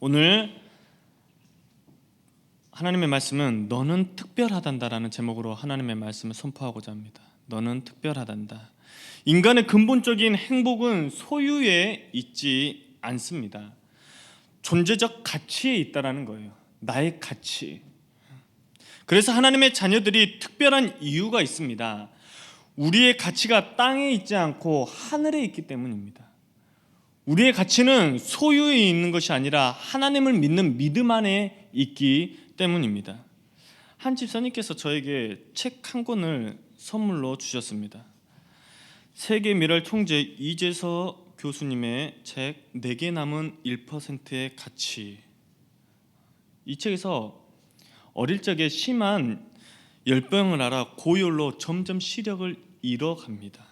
오늘 하나님의 말씀은 너는 특별하단다라는 제목으로 하나님의 말씀을 선포하고자 합니다. 너는 특별하단다. 인간의 근본적인 행복은 소유에 있지 않습니다. 존재적 가치에 있다라는 거예요. 나의 가치. 그래서 하나님의 자녀들이 특별한 이유가 있습니다. 우리의 가치가 땅에 있지 않고 하늘에 있기 때문입니다. 우리의 가치는 소유에 있는 것이 아니라 하나님을 믿는 믿음 안에 있기 때문입니다. 한 집사님께서 저에게 책 한 권을 선물로 주셨습니다. 세계 미랄 총재 이재서 교수님의 책 내게 남은 1%의 가치. 이 책에서 어릴 적에 심한 열병을 앓아 고열로 점점 시력을 잃어갑니다.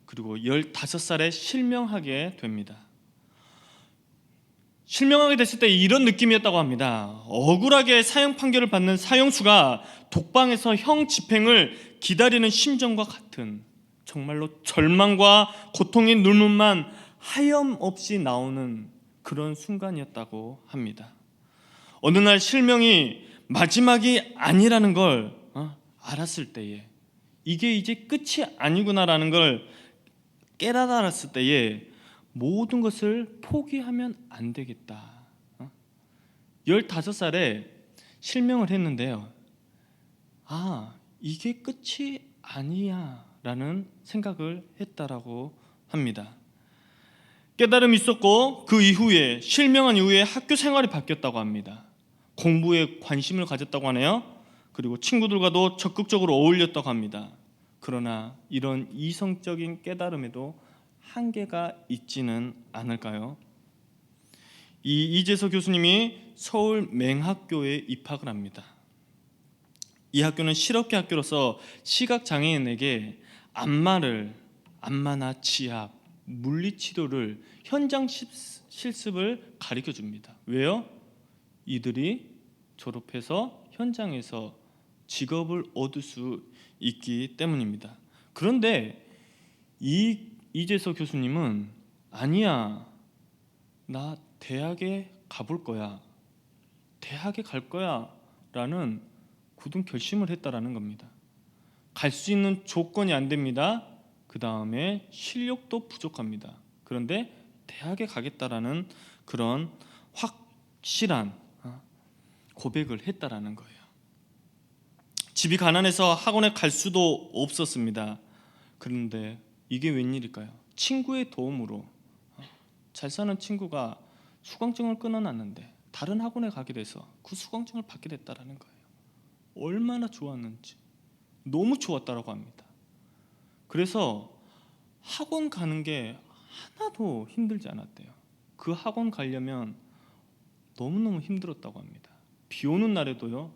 그리고 15살에 실명하게 됩니다. 실명하게 됐을 때 이런 느낌이었다고 합니다. 억울하게 사형 판결을 받는 사형수가 독방에서 형 집행을 기다리는 심정과 같은, 정말로 절망과 고통의 눈물만 하염없이 나오는 그런 순간이었다고 합니다. 어느 날 실명이 마지막이 아니라는 걸 알았을 때에, 이게 이제 끝이 아니구나라는 걸 깨달았을 때에 모든 것을 포기하면 안 되겠다. 15살에 실명을 했는데요, 이게 끝이 아니야 라는 생각을 했다라고 합니다. 깨달음이 있었고 그 이후에, 실명한 이후에 학교 생활이 바뀌었다고 합니다. 공부에 관심을 가졌다고 하네요. 그리고 친구들과도 적극적으로 어울렸다고 합니다. 그러나 이런 이성적인 깨달음에도 한계가 있지는 않을까요? 이 이재서 교수님이 서울 맹학교에 입학을 합니다. 이 학교는 실업계 학교로서 시각장애인에게 안마나 지압, 물리치료를 현장 실습을 가르쳐 줍니다. 왜요? 이들이 졸업해서 현장에서 직업을 얻을 수 있기 때문입니다. 그런데 이 이재서 교수님은 아니야, 나 대학에 가볼 거야, 대학에 갈 거야 라는 굳은 결심을 했다라는 겁니다. 갈 수 있는 조건이 안 됩니다. 그 다음에 실력도 부족합니다. 그런데 대학에 가겠다라는 그런 확실한 고백을 했다라는 거예요. 집이 가난해서 학원에 갈 수도 없었습니다. 그런데 이게 웬일일까요? 친구의 도움으로, 잘 사는 친구가 수강증을 끊어놨는데 다른 학원에 가게 돼서 그 수강증을 받게 됐다라는 거예요. 얼마나 좋았는지, 너무 좋았다라고 합니다. 그래서 학원 가는 게 하나도 힘들지 않았대요. 그 학원 가려면 너무너무 힘들었다고 합니다. 비 오는 날에도요,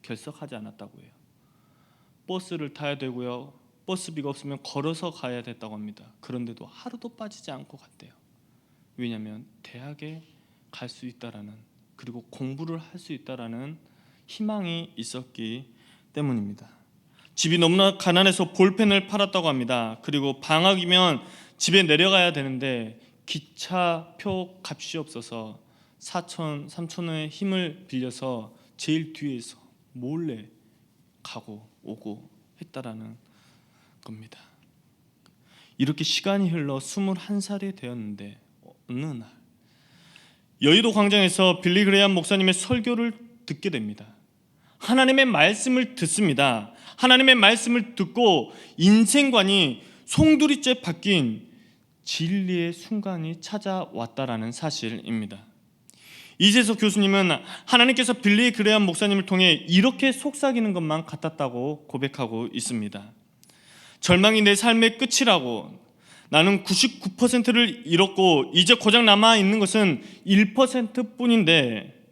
결석하지 않았다고 해요. 버스를 타야 되고요, 버스비가 없으면 걸어서 가야 됐다고 합니다. 그런데도 하루도 빠지지 않고 갔대요. 왜냐하면 대학에 갈 수 있다라는, 그리고 공부를 할 수 있다라는 희망이 있었기 때문입니다. 집이 너무나 가난해서 볼펜을 팔았다고 합니다. 그리고 방학이면 집에 내려가야 되는데 기차표 값이 없어서 삼촌의 힘을 빌려서 제일 뒤에서 몰래 가고 오고 했다라는 겁니다. 이렇게 시간이 흘러 21살이 되었는데 어느 날 여의도 광장에서 빌리 그레이엄 목사님의 설교를 듣게 됩니다. 하나님의 말씀을 듣습니다. 하나님의 말씀을 듣고 인생관이 송두리째 바뀐 진리의 순간이 찾아왔다라는 사실입니다. 이재석 교수님은 하나님께서 빌리 그레이엄 목사님을 통해 이렇게 속삭이는 것만 같았다고 고백하고 있습니다. 절망이 내 삶의 끝이라고, 나는 99%를 잃었고 이제 고작 남아있는 것은 1%뿐인데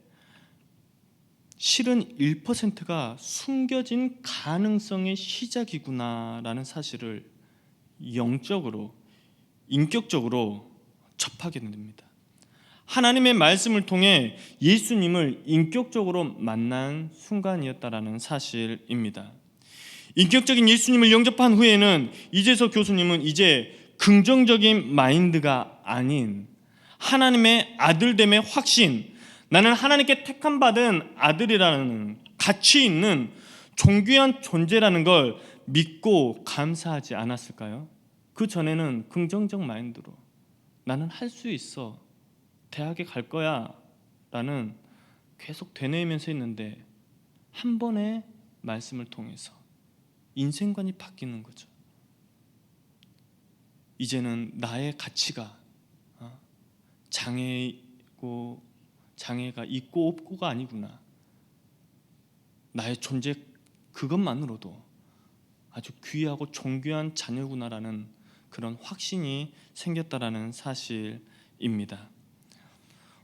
실은 1%가 숨겨진 가능성의 시작이구나라는 사실을 영적으로, 인격적으로 접하게 됩니다. 하나님의 말씀을 통해 예수님을 인격적으로 만난 순간이었다라는 사실입니다. 인격적인 예수님을 영접한 후에는 이재석 교수님은 이제 긍정적인 마인드가 아닌 하나님의 아들됨의 확신, 나는 하나님께 택함받은 아들이라는 가치 있는 존귀한 존재라는 걸 믿고 감사하지 않았을까요? 그 전에는 긍정적 마인드로 나는 할 수 있어, 대학에 갈 거야 라는 계속 되뇌이면서 있는데 한 번의 말씀을 통해서 인생관이 바뀌는 거죠. 이제는 나의 가치가 장애가 있고 없고가 아니구나. 나의 존재 그것만으로도 아주 귀하고 존귀한 자녀구나라는 그런 확신이 생겼다라는 사실입니다.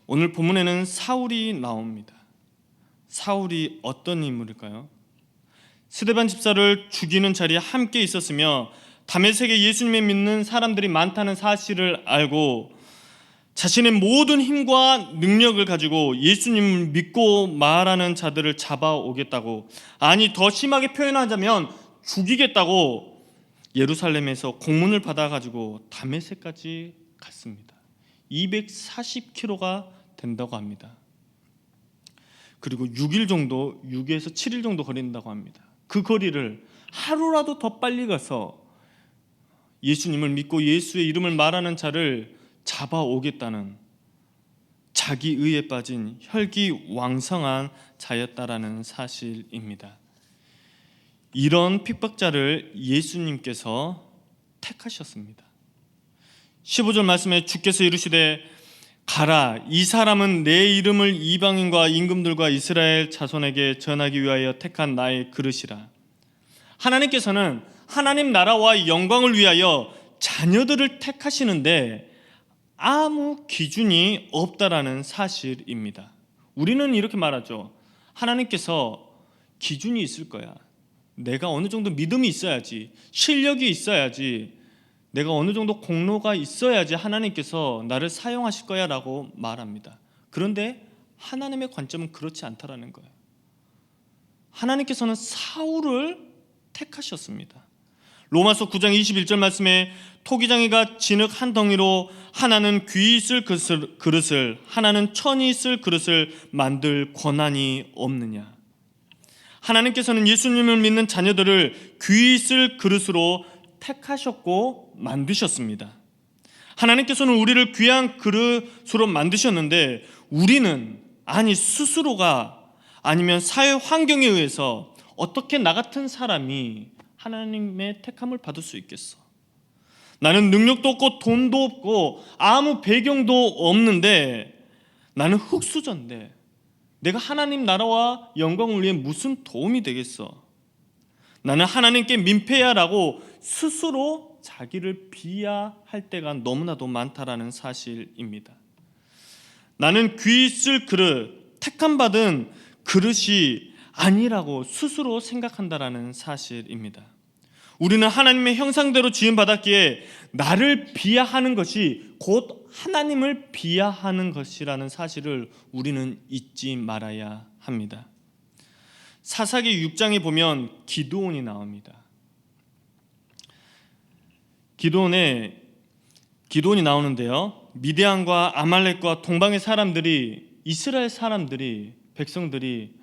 오늘 본문에는 사울이 나옵니다. 사울이 어떤 인물일까요? 스데반 집사를 죽이는 자리에 함께 있었으며 다메섹에 예수님을 믿는 사람들이 많다는 사실을 알고 자신의 모든 힘과 능력을 가지고 예수님을 믿고 말하는 자들을 잡아오겠다고, 아니 더 심하게 표현하자면 죽이겠다고 예루살렘에서 공문을 받아가지고 다메섹까지 갔습니다. 240km가 된다고 합니다. 그리고 6에서 7일 정도 거린다고 합니다. 그 거리를 하루라도 더 빨리 가서 예수님을 믿고 예수의 이름을 말하는 자를 잡아오겠다는 자기의에 빠진 혈기왕성한 자였다라는 사실입니다. 이런 핍박자를 예수님께서 택하셨습니다. 15절 말씀에 주께서 이르시되 가라, 이 사람은 내 이름을 이방인과 임금들과 이스라엘 자손에게 전하기 위하여 택한 나의 그릇이라. 하나님께서는 하나님 나라와 영광을 위하여 자녀들을 택하시는데 아무 기준이 없다라는 사실입니다. 우리는 이렇게 말하죠. 하나님께서 기준이 있을 거야. 내가 어느 정도 믿음이 있어야지, 실력이 있어야지, 내가 어느 정도 공로가 있어야지 하나님께서 나를 사용하실 거야 라고 말합니다. 그런데 하나님의 관점은 그렇지 않다라는 거예요. 하나님께서는 사울을 택하셨습니다. 로마서 9장 21절 말씀에 토기장이가 진흙 한 덩이로 하나는 귀 있을 그릇을 하나는 천이 있을 그릇을 만들 권한이 없느냐. 하나님께서는 예수님을 믿는 자녀들을 귀 있을 그릇으로 택하셨고 만드셨습니다. 하나님께서는 우리를 귀한 그릇으로 만드셨는데 우리는 스스로가 아니면 사회 환경에 의해서 어떻게 나 같은 사람이 하나님의 택함을 받을 수 있겠어? 나는 능력도 없고 돈도 없고 아무 배경도 없는데 나는 흙수저인데 내가 하나님 나라와 영광을 위해 무슨 도움이 되겠어? 나는 하나님께 민폐야라고 스스로 자기를 비하할 때가 너무나도 많다라는 사실입니다. 나는 귀 있을 그릇, 택함받은 그릇이 아니라고 스스로 생각한다라는 사실입니다. 우리는 하나님의 형상대로 지음받았기에 나를 비하하는 것이 곧 하나님을 비하하는 것이라는 사실을 우리는 잊지 말아야 합니다. 사사기 6장에 보면 기드온이 나옵니다. 기드온이 나오는데요, 미디안과 아말렉과 동방의 사람들이, 이스라엘 사람들이, 백성들이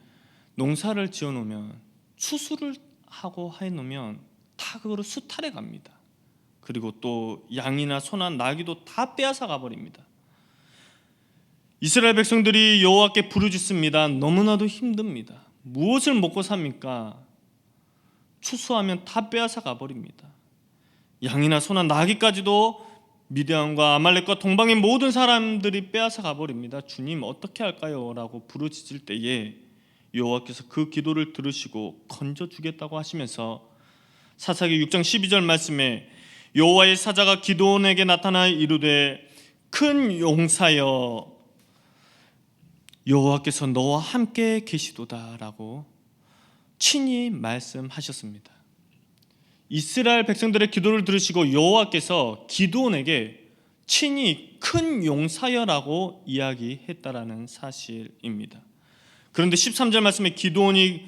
농사를 지어놓으면, 추수를 하고 해놓으면 다 그거를 수탈해 갑니다. 그리고 또 양이나 소나 나귀도 다 빼앗아 가버립니다. 이스라엘 백성들이 여호와께 부르짖습니다. 너무나도 힘듭니다. 무엇을 먹고 삽니까? 추수하면 다 빼앗아 가버립니다. 양이나 소나 나귀까지도 미디안과 아말렉과 동방의 모든 사람들이 빼앗아 가버립니다. 주님 어떻게 할까요? 라고 부르짖을 때에 여호와께서 그 기도를 들으시고 건져주겠다고 하시면서 사사기 6장 12절 말씀에 여호와의 사자가 기드온에게 나타나 이르되 큰 용사여 여호와께서 너와 함께 계시도다 라고 친히 말씀하셨습니다. 이스라엘 백성들의 기도를 들으시고 여호와께서 기드온에게 친히 큰 용사여라고 이야기했다라는 사실입니다. 그런데 13절 말씀에 기드온이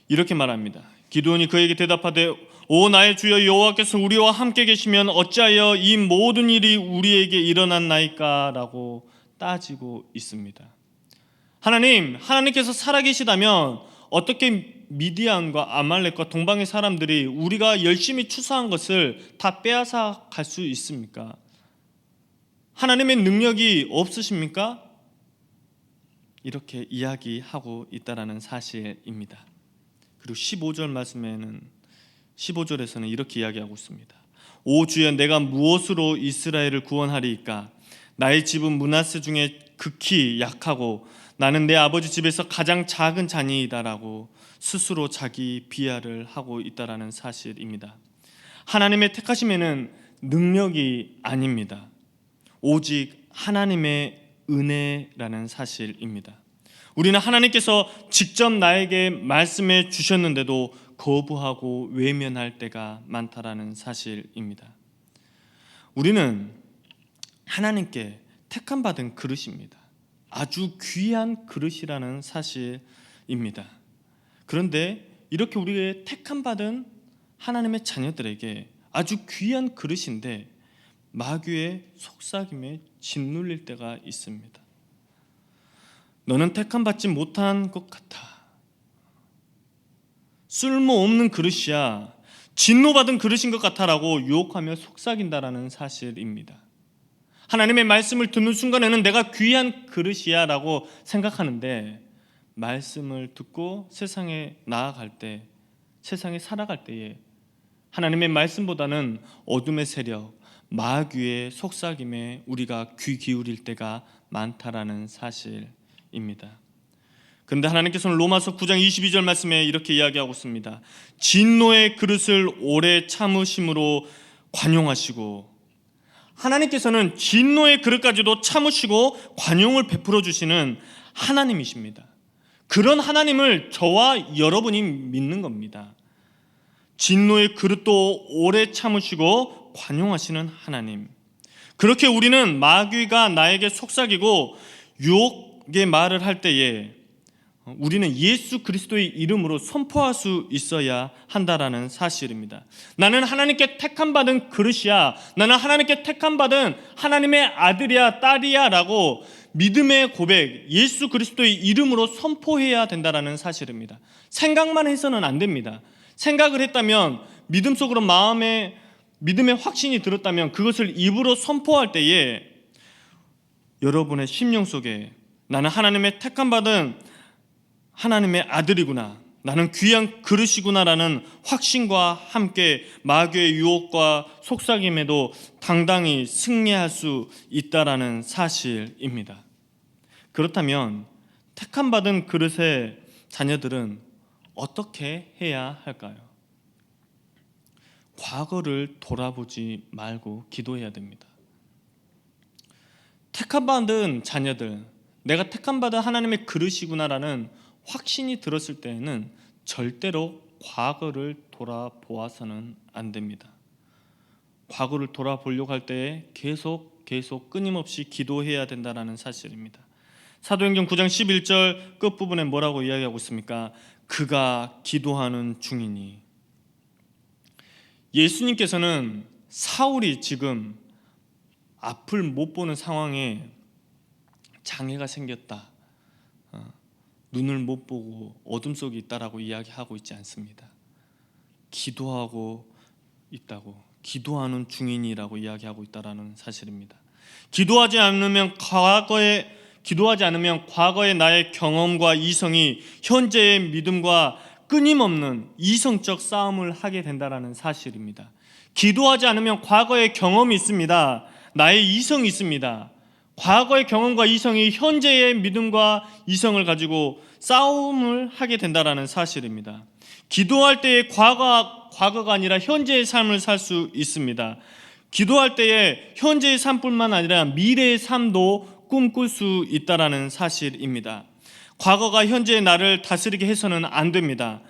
이렇게 말합니다. 기드온이 그에게 대답하되 오 나의 주여 여호와께서 우리와 함께 계시면 어찌하여 이 모든 일이 우리에게 일어났나이까 라고 따지고 있습니다. 하나님께서 살아계시다면 어떻게 미디안과 아말렉과 동방의 사람들이 우리가 열심히 추수한 것을 다 빼앗아 갈 수 있습니까? 하나님의 능력이 없으십니까? 이렇게 이야기하고 있다라는 사실입니다. 그리고 15절에서는 이렇게 이야기하고 있습니다. 오 주여, 내가 무엇으로 이스라엘을 구원하리이까? 나의 집은 므낫세 중에 극히 약하고 나는 내 아버지 집에서 가장 작은 자니이다라고 스스로 자기 비하를 하고 있다라는 사실입니다. 하나님의 택하심에는 능력이 아닙니다. 오직 하나님의 은혜라는 사실입니다. 우리는 하나님께서 직접 나에게 말씀해 주셨는데도 거부하고 외면할 때가 많다라는 사실입니다. 우리는 하나님께 택함 받은 그릇입니다. 아주 귀한 그릇이라는 사실입니다. 그런데 이렇게 우리의 택함 받은 하나님의 자녀들에게 아주 귀한 그릇인데 마귀의 속삭임에 짓눌릴 때가 있습니다. 너는 택함 받지 못한 것 같아. 쓸모없는 그릇이야. 진노받은 그릇인 것 같아라고 유혹하며 속삭인다라는 사실입니다. 하나님의 말씀을 듣는 순간에는 내가 귀한 그릇이야 라고 생각하는데 말씀을 듣고 세상에 나아갈 때, 세상에 살아갈 때에 하나님의 말씀보다는 어둠의 세력, 마귀의 속삭임에 우리가 귀 기울일 때가 많다라는 사실입니다. 그런데 하나님께서는 로마서 9장 22절 말씀에 이렇게 이야기하고 있습니다. 진노의 그릇을 오래 참으심으로 관용하시고, 하나님께서는 진노의 그릇까지도 참으시고 관용을 베풀어 주시는 하나님이십니다. 그런 하나님을 저와 여러분이 믿는 겁니다. 진노의 그릇도 오래 참으시고 관용하시는 하나님. 그렇게 우리는 마귀가 나에게 속삭이고 유혹의 말을 할 때에 우리는 예수 그리스도의 이름으로 선포할 수 있어야 한다라는 사실입니다. 나는 하나님께 택함 받은 그릇이야. 나는 하나님께 택함 받은 하나님의 아들이야, 딸이야 라고 믿음의 고백, 예수 그리스도의 이름으로 선포해야 된다라는 사실입니다. 생각만 해서는 안 됩니다. 생각을 했다면, 믿음 속으로 마음에 믿음의 확신이 들었다면 그것을 입으로 선포할 때에 여러분의 심령 속에 나는 하나님의 택함 받은 하나님의 아들이구나, 나는 귀한 그릇이구나라는 확신과 함께 마귀의 유혹과 속삭임에도 당당히 승리할 수 있다라는 사실입니다. 그렇다면 택함 받은 그릇의 자녀들은 어떻게 해야 할까요? 과거를 돌아보지 말고 기도해야 됩니다. 택함 받은 자녀들, 내가 택함 받은 하나님의 그릇이구나라는 확신이 들었을 때에는 절대로 과거를 돌아보아서는 안 됩니다. 과거를 돌아보려고 할 때에 계속 끊임없이 기도해야 된다는 사실입니다. 사도행전 9장 11절 끝부분에 뭐라고 이야기하고 있습니까? 그가 기도하는 중이니. 예수님께서는 사울이 지금 앞을 못 보는 상황에 장애가 생겼다, 눈을 못 보고 어둠 속에 있다라고 이야기하고 있지 않습니다. 기도하고 있다고, 기도하는 중인이라고 이야기하고 있다라는 사실입니다. 기도하지 않으면 과거의 나의 경험과 이성이 현재의 믿음과 끊임없는 이성적 싸움을 하게 된다라는 사실입니다. 기도하지 않으면 과거의 경험이 있습니다. 나의 이성이 있습니다. 과거의 경험과 이성이 현재의 믿음과 이성을 가지고 싸움을 하게 된다라는 사실입니다. 기도할 때에 과거가 아니라 현재의 삶을 살 수 있습니다. 기도할 때에 현재의 삶뿐만 아니라 미래의 삶도 꿈꿀 수 있다라는 사실입니다. 과거가 현재의 나를 다스리게 해서는 안 됩니다.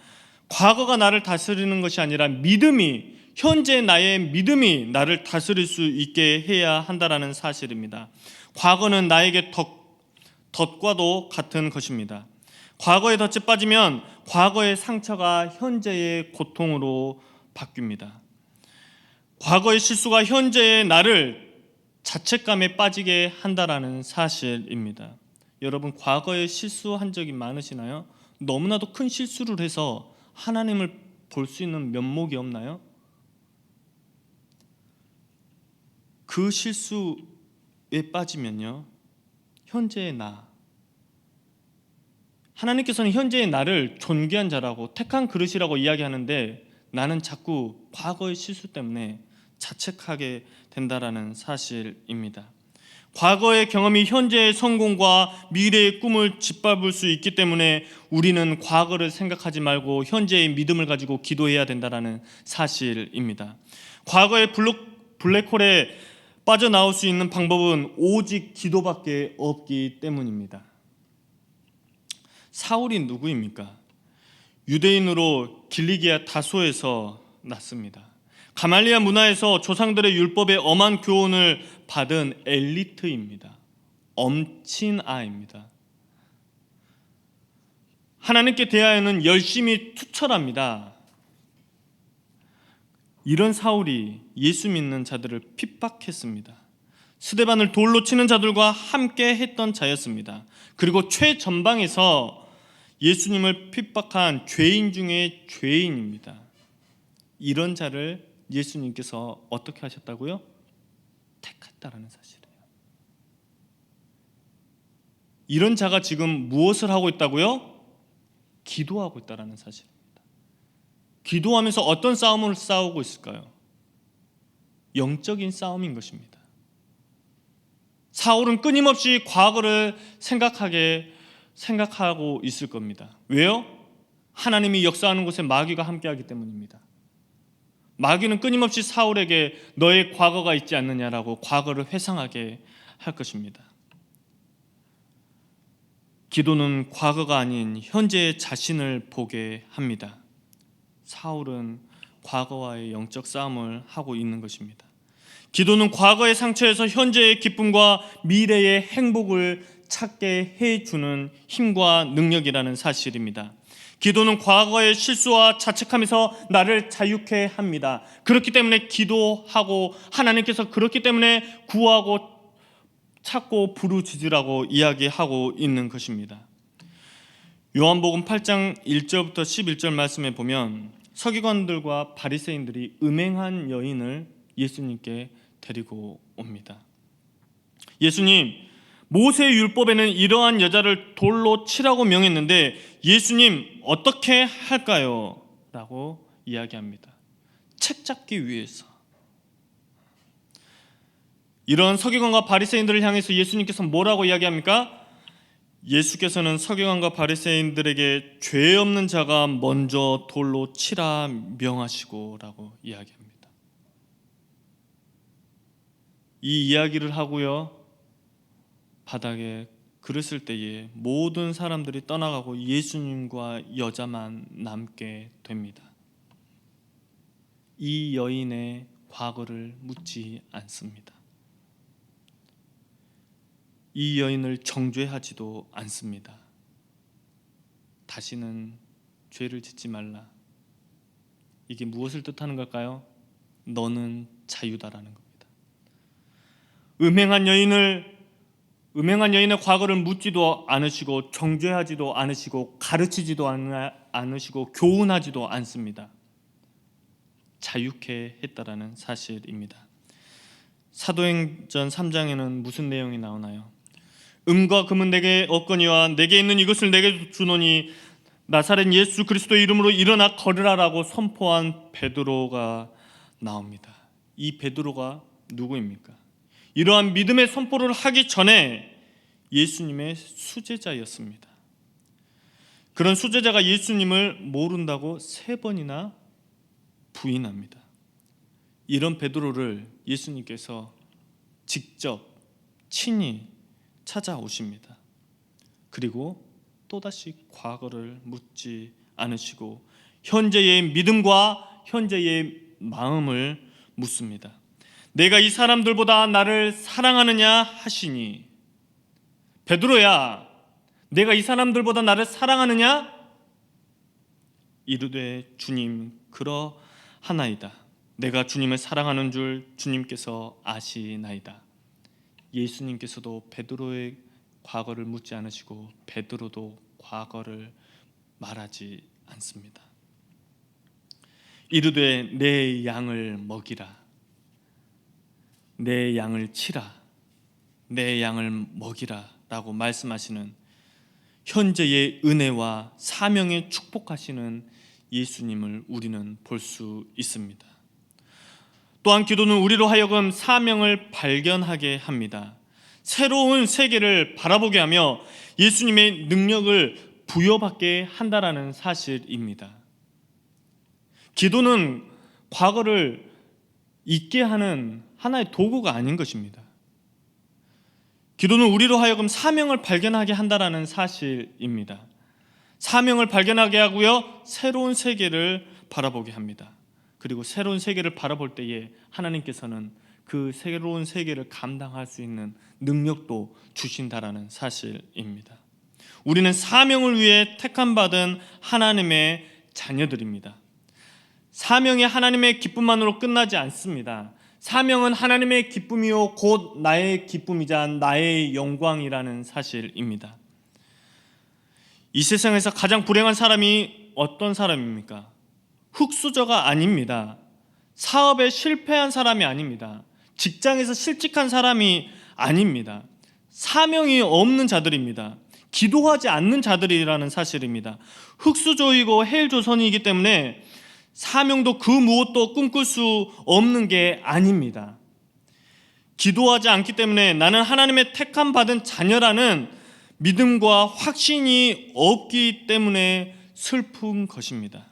과거가 나를 다스리는 것이 아니라 현재 나의 믿음이 나를 다스릴 수 있게 해야 한다라는 사실입니다. 과거는 나에게 덫과도 같은 것입니다. 과거의 덫에 빠지면 과거의 상처가 현재의 고통으로 바뀝니다. 과거의 실수가 현재의 나를 자책감에 빠지게 한다라는 사실입니다. 여러분, 과거에 실수한 적이 많으시나요? 너무나도 큰 실수를 해서 하나님을 볼 수 있는 면목이 없나요? 그 실수에 빠지면요, 현재의 나, 하나님께서는 현재의 나를 존귀한 자라고 택한 그릇이라고 이야기하는데, 나는 자꾸 과거의 실수 때문에 자책하게 된다라는 사실입니다. 과거의 경험이 현재의 성공과 미래의 꿈을 짓밟을 수 있기 때문에 우리는 과거를 생각하지 말고 현재의 믿음을 가지고 기도해야 된다라는 사실입니다. 과거의 블랙홀에 빠져나올 수 있는 방법은 오직 기도밖에 없기 때문입니다. 사울이 누구입니까? 유대인으로 길리기아 다소에서 났습니다. 가말리아 문화에서 조상들의 율법에 엄한 교훈을 받은 엘리트입니다. 엄친아입니다. 하나님께 대하여는 열심히 투철합니다. 이런 사울이 예수 믿는 자들을 핍박했습니다. 스데반을 돌로 치는 자들과 함께 했던 자였습니다. 그리고 최전방에서 예수님을 핍박한 죄인 중에 죄인입니다. 이런 자를 예수님께서 어떻게 하셨다고요? 택했다라는 사실이에요. 이런 자가 지금 무엇을 하고 있다고요? 기도하고 있다라는 사실입니다. 기도하면서 어떤 싸움을 싸우고 있을까요? 영적인 싸움인 것입니다. 사울은 끊임없이 과거를 생각하고 있을 겁니다. 왜요? 하나님이 역사하는 곳에 마귀가 함께하기 때문입니다. 마귀는 끊임없이 사울에게 너의 과거가 있지 않느냐라고 과거를 회상하게 할 것입니다. 기도는 과거가 아닌 현재의 자신을 보게 합니다. 사울은 과거와의 영적 싸움을 하고 있는 것입니다. 기도는 과거의 상처에서 현재의 기쁨과 미래의 행복을 찾게 해주는 힘과 능력이라는 사실입니다. 기도는 과거의 실수와 자책하면서 나를 자유케 합니다. 그렇기 때문에 기도하고 하나님께서 그렇기 때문에 구하고 찾고 부르짖으라고 이야기하고 있는 것입니다. 요한복음 8장 1절부터 11절 말씀에 보면 서기관들과 바리새인들이 음행한 여인을 예수님께 데리고 옵니다. 예수님, 모세의 율법에는 이러한 여자를 돌로 치라고 명했는데 예수님 어떻게 할까요? 라고 이야기합니다. 책 잡기 위해서. 이런 서기관과 바리새인들을 향해서 예수님께서 뭐라고 이야기합니까? 예수께서는 서기관과 바리새인들에게 죄 없는 자가 먼저 돌로 치라 명하시고라고 이야기합니다. 이 이야기를 하고요, 바닥에 그랬을 때에 모든 사람들이 떠나가고 예수님과 여자만 남게 됩니다. 이 여인의 과거를 묻지 않습니다. 이 여인을 정죄하지도 않습니다. 다시는 죄를 짓지 말라. 이게 무엇을 뜻하는 걸까요? 너는 자유다라는 겁니다. 음행한 여인의 과거를 묻지도 않으시고 정죄하지도 않으시고 가르치지도 않으시고 교훈하지도 않습니다. 자유케 했다라는 사실입니다. 사도행전 3장에는 무슨 내용이 나오나요? 음과 금은 내게 없거니와 내게 있는 이것을 내게 주노니 나사렛 예수 그리스도의 이름으로 일어나 걸으라라고 선포한 베드로가 나옵니다. 이 베드로가 누구입니까? 이러한 믿음의 선포를 하기 전에 예수님의 수제자였습니다. 그런 수제자가 예수님을 모른다고 3번이나 부인합니다. 이런 베드로를 예수님께서 직접 친히 찾아오십니다. 그리고 또다시 과거를 묻지 않으시고 현재의 믿음과 현재의 마음을 묻습니다. 내가 이 사람들보다 나를 사랑하느냐 하시니, 베드로야, 내가 이 사람들보다 나를 사랑하느냐? 이르되 주님 그러하나이다. 내가 주님을 사랑하는 줄 주님께서 아시나이다. 예수님께서도 베드로의 과거를 묻지 않으시고 베드로도 과거를 말하지 않습니다. 이르되 내 양을 먹이라, 내 양을 치라, 내 양을 먹이라 라고 말씀하시는 현재의 은혜와 사명에 축복하시는 예수님을 우리는 볼 수 있습니다. 또한 기도는 우리로 하여금 사명을 발견하게 합니다. 새로운 세계를 바라보게 하며 예수님의 능력을 부여받게 한다라는 사실입니다. 기도는 과거를 잊게 하는 하나의 도구가 아닌 것입니다. 기도는 우리로 하여금 사명을 발견하게 한다라는 사실입니다. 사명을 발견하게 하고요, 새로운 세계를 바라보게 합니다. 그리고 새로운 세계를 바라볼 때에 하나님께서는 그 새로운 세계를 감당할 수 있는 능력도 주신다라는 사실입니다. 우리는 사명을 위해 택함받은 하나님의 자녀들입니다. 사명이 하나님의 기쁨만으로 끝나지 않습니다. 사명은 하나님의 기쁨이요 곧 나의 기쁨이자 나의 영광이라는 사실입니다. 이 세상에서 가장 불행한 사람이 어떤 사람입니까? 흙수저가 아닙니다. 사업에 실패한 사람이 아닙니다. 직장에서 실직한 사람이 아닙니다. 사명이 없는 자들입니다. 기도하지 않는 자들이라는 사실입니다. 흙수저이고 헬조선이기 때문에 사명도 그 무엇도 꿈꿀 수 없는 게 아닙니다. 기도하지 않기 때문에 나는 하나님의 택함 받은 자녀라는 믿음과 확신이 없기 때문에 슬픈 것입니다.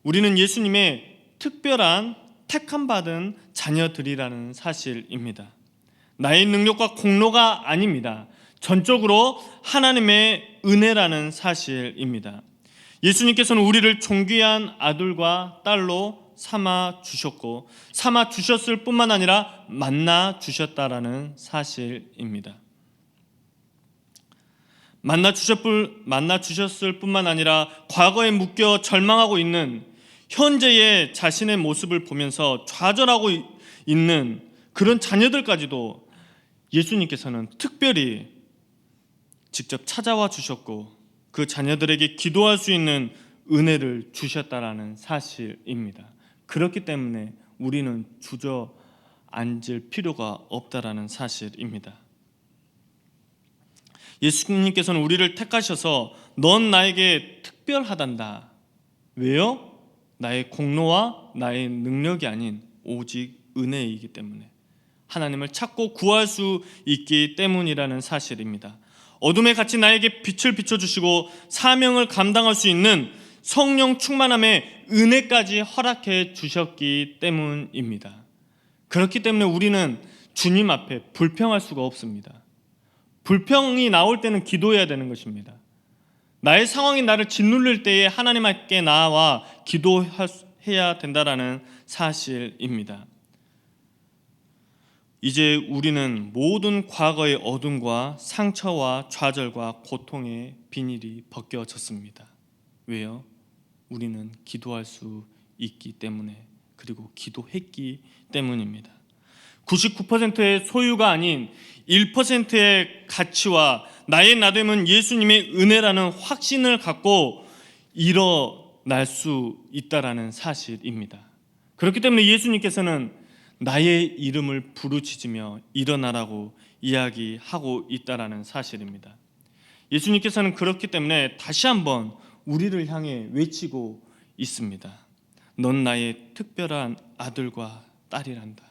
우리는 예수님의 특별한 택함 받은 자녀들이라는 사실입니다. 나의 능력과 공로가 아닙니다. 전적으로 하나님의 은혜라는 사실입니다. 예수님께서는 우리를 존귀한 아들과 딸로 삼아 주셨고 삼아 주셨을 뿐만 아니라 만나 주셨다라는 사실입니다. 만나 주셨을 뿐만 아니라 과거에 묶여 절망하고 있는 현재의 자신의 모습을 보면서 좌절하고 있는 그런 자녀들까지도 예수님께서는 특별히 직접 찾아와 주셨고 그 자녀들에게 기도할 수 있는 은혜를 주셨다라는 사실입니다. 그렇기 때문에 우리는 주저앉을 필요가 없다라는 사실입니다. 예수님께서는 우리를 택하셔서 넌 나에게 특별하단다. 왜요? 나의 공로와 나의 능력이 아닌 오직 은혜이기 때문에, 하나님을 찾고 구할 수 있기 때문이라는 사실입니다. 어둠에 갇힌 나에게 빛을 비춰주시고 사명을 감당할 수 있는 성령 충만함의 은혜까지 허락해 주셨기 때문입니다. 그렇기 때문에 우리는 주님 앞에 불평할 수가 없습니다. 불평이 나올 때는 기도해야 되는 것입니다. 나의 상황이 나를 짓눌릴 때에 하나님께 나와 기도해야 된다라는 사실입니다. 이제 우리는 모든 과거의 어둠과 상처와 좌절과 고통의 비닐이 벗겨졌습니다. 왜요? 우리는 기도할 수 있기 때문에, 그리고 기도했기 때문입니다. 99%의 소유가 아닌 1%의 가치와 나의 나됨은 예수님의 은혜라는 확신을 갖고 일어날 수 있다라는 사실입니다. 그렇기 때문에 예수님께서는 나의 이름을 부르짖으며 일어나라고 이야기하고 있다라는 사실입니다. 예수님께서는 그렇기 때문에 다시 한번 우리를 향해 외치고 있습니다. 넌 나의 특별한 아들과 딸이란다.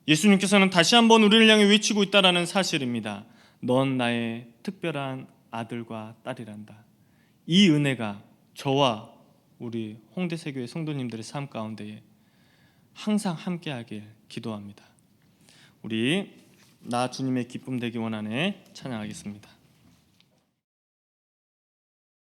예수님께서는 다시 한번 우리를 향해 외치고 있다라는 사실입니다. 넌 나의 특별한 아들과 딸이란다. 이 은혜가 저와 우리 홍대세교회 성도님들의 삶 가운데에 항상 함께하길 기도합니다. 우리 나 주님의 기쁨 되기 원하네 찬양하겠습니다.